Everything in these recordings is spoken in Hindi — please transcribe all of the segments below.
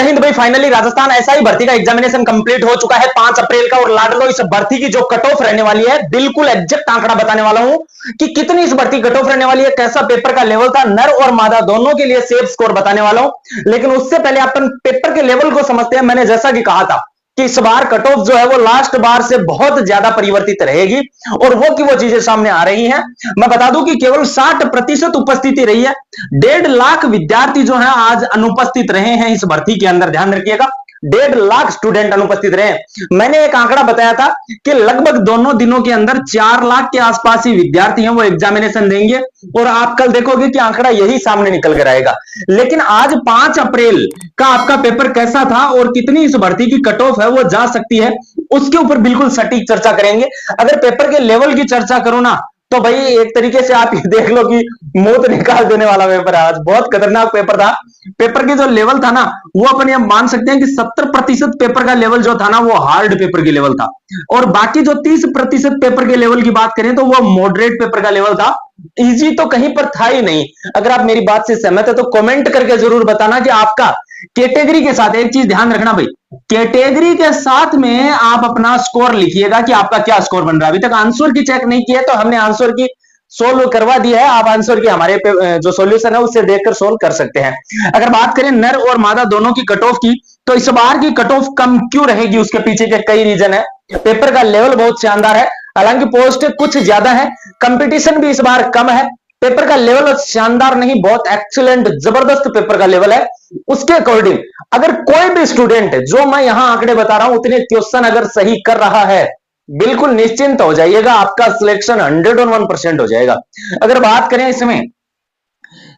जय हिंद भाई। फाइनली राजस्थान एसआई भर्ती का एग्जामिनेशन कंप्लीट हो चुका है 5 अप्रैल का। और लाड लो, इस भर्ती की जो कट ऑफ रहने वाली है, बिल्कुल एग्जैक्ट आंकड़ा बताने वाला हूं कि कितनी इस भर्ती कट ऑफ रहने वाली है, कैसा पेपर का लेवल था, नर और मादा दोनों के लिए सेफ स्कोर बताने वाला हूं। लेकिन उससे पहले अपन पेपर के लेवल को समझते हैं। मैंने जैसा कि कहा था कि इस बार कट ऑफ जो है वो लास्ट बार से बहुत ज्यादा परिवर्तित रहेगी, और वो चीजें सामने आ रही हैं। मैं बता दूं कि केवल 60% उपस्थिति रही है। 1.5 लाख विद्यार्थी जो है आज अनुपस्थित रहे हैं इस भर्ती के अंदर, ध्यान रखिएगा। 1.5 लाख स्टूडेंट अनुपस्थित रहे। मैंने एक आंकड़ा बताया था कि लगभग दोनों दिनों के अंदर 4 लाख के आसपास ही विद्यार्थी हैं वो एग्जामिनेशन देंगे, और आप कल देखोगे कि आंकड़ा यही सामने निकल कर आएगा। लेकिन आज 5 अप्रैल का आपका पेपर कैसा था और कितनी इस भर्ती की कट ऑफ है वो जा सकती है, उसके ऊपर बिल्कुल सटीक चर्चा करेंगे। अगर पेपर के लेवल की चर्चा करो ना, तो भाई एक तरीके से आप ये देख लो कि मौत निकाल देने वाला पेपर है आज। बहुत खतरनाक पेपर था। पेपर के जो लेवल था ना, वो अपन ये मान सकते हैं कि 70% पेपर का लेवल जो था ना, वो हार्ड पेपर के लेवल था, और बाकी जो 30% पेपर के लेवल की बात करें तो वो मॉडरेट पेपर का लेवल था। इजी तो कहीं पर था ही नहीं। अगर आप मेरी बात से सहमत है तो कमेंट करके जरूर बताना कि आपका कैटेगरी के साथ, एक चीज ध्यान रखना भाई, कैटेगरी के साथ में आप अपना स्कोर लिखिएगा कि आपका क्या स्कोर बन रहा है। अभी तक आंसर की चेक नहीं किया तो हमने आंसर की सोल्व करवा दिया है। आप आंसर की हमारे जो सॉल्यूशन है उससे देखकर सोल्व कर सकते हैं। अगर बात करें नर और मादा दोनों की कट ऑफ की, तो इस बार की कट ऑफ कम क्यों रहेगी, उसके पीछे के कई रीजन है। पेपर का लेवल बहुत शानदार है, हालांकि पोस्ट कुछ ज्यादा है, कंपटीशन भी इस बार कम है। पेपर का लेवल शानदार नहीं, बहुत एक्सीलेंट जबरदस्त पेपर का लेवल है। उसके अकॉर्डिंग अगर कोई भी स्टूडेंट, जो मैं यहां आंकड़े बता रहा हूं, उतने क्वेश्चन अगर सही कर रहा है, बिल्कुल निश्चिंत हो जाइएगा, आपका सिलेक्शन 101% हो जाएगा। अगर बात करें इसमें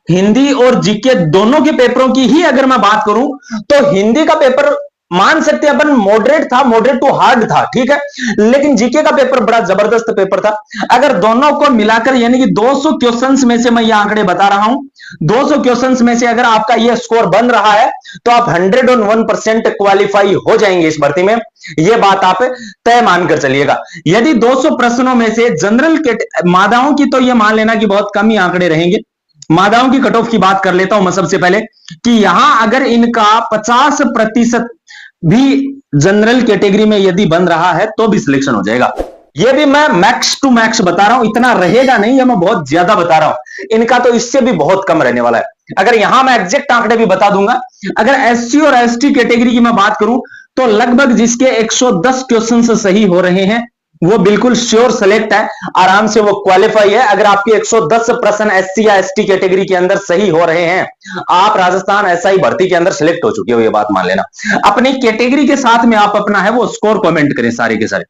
हिंदी और जीके दोनों के पेपरों की ही अगर मैं बात करूं, तो हिंदी का पेपर मान सकते हैं अपन मॉडरेट था, मॉडरेट टू हार्ड था, ठीक है। लेकिन जीके का पेपर बड़ा जबरदस्त पेपर था। अगर दोनों को मिलाकर, यानी कि 200 क्वेश्चंस में से मैं ये आंकड़े बता रहा हूं, 200 क्वेश्चंस में से अगर आपका ये स्कोर बन रहा है तो आप 101% क्वालिफाई हो जाएंगे इस भर्ती में। ये बात आप तय मानकर चलिएगा। यदि 200 प्रश्नों में से जनरल मादाओं की, तो ये मान लेना कि बहुत कम ही आंकड़े रहेंगे। मादाओं की कट ऑफ की बात कर लेता हूं मैं सबसे पहले, कि यहां अगर इनका 50% भी जनरल कैटेगरी में यदि बन रहा है तो भी सिलेक्शन हो जाएगा। ये भी मैं मैक्स टू मैक्स बता रहा हूं, इतना रहेगा नहीं, ये मैं बहुत ज्यादा बता रहा हूं। इनका तो इससे भी बहुत कम रहने वाला है। अगर यहां मैं एग्जैक्ट आंकड़े भी बता दूंगा, अगर एससी और एसटी कैटेगरी की मैं बात करूं, तो लगभग जिसके 110 क्वेश्चन सही हो रहे हैं वो बिल्कुल श्योर सेलेक्ट है, आराम से वो क्वालिफाई है। अगर आपके 110 प्रश्न एससी या एसटी कैटेगरी के अंदर सही हो रहे हैं, आप राजस्थान एसआई भर्ती के अंदर सिलेक्ट हो चुके हो, ये बात मान लेना। अपनी कैटेगरी के साथ में आप अपना है वो स्कोर कमेंट करें सारे के सारे।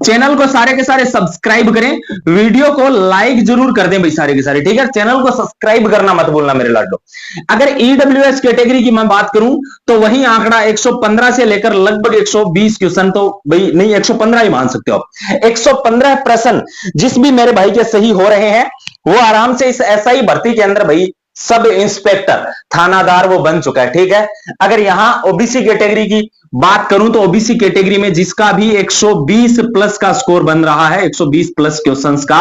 चैनल को सारे के सारे सब्सक्राइब करें, वीडियो को लाइक जरूर कर दें भाई सारे के सारे, ठीक है। चैनल को सब्सक्राइब करना मत भूलना मेरे लाडो। अगर ईडब्ल्यूएस कैटेगरी की मैं बात करूं, तो वही आंकड़ा 115 से लेकर लगभग 120 क्वेश्चन, तो भाई नहीं 115 ही मान सकते हो आप। 115 प्रश्न जिस भी मेरे भाई के सही हो रहे हैं, वो आराम से इस एसआई भर्ती के अंदर भाई सब इंस्पेक्टर थानादार वो बन चुका है, ठीक है। अगर यहां ओबीसी कैटेगरी की बात करूं, तो ओबीसी कैटेगरी में जिसका भी 120 प्लस का स्कोर बन रहा है, 120 प्लस क्वेश्चंस का,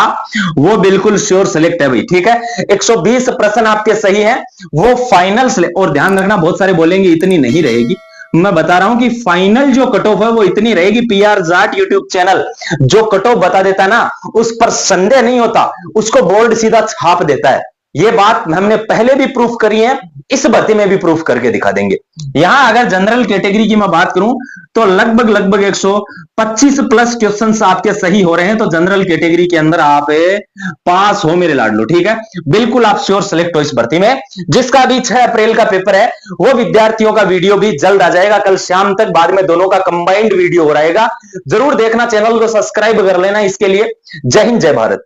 वो बिल्कुल श्योर सेलेक्ट है भाई, ठीक है। 120 प्रश्न आपके सही हैं, वो फाइनल। और ध्यान रखना, बहुत सारे बोलेंगे इतनी नहीं रहेगी, मैं बता रहा हूं कि फाइनल जो कट ऑफ है वो इतनी रहेगी। पीआर जाट यूट्यूब चैनल जो कट ऑफ बता देता ना, उस पर संदेह नहीं होता, उसको बोर्ड सीधा छाप देता है। ये बात हमने पहले भी प्रूफ करी है, इस भर्ती में भी प्रूफ करके दिखा देंगे। यहां अगर जनरल कैटेगरी की मैं बात करूं, तो लगभग 125 प्लस क्वेश्चंस आपके सही हो रहे हैं, तो जनरल कैटेगरी के अंदर आप पास हो मेरे लाडलो, ठीक है। बिल्कुल आप श्योर सेलेक्ट हो इस भर्ती में। जिसका भी 6 अप्रैल का पेपर है, वो विद्यार्थियों का वीडियो भी जल्द आ जाएगा, कल शाम तक। बाद में दोनों का कंबाइंड वीडियो हो रहेगा, जरूर देखना। चैनल को सब्सक्राइब कर लेना इसके लिए। जय हिंद, जय भारत।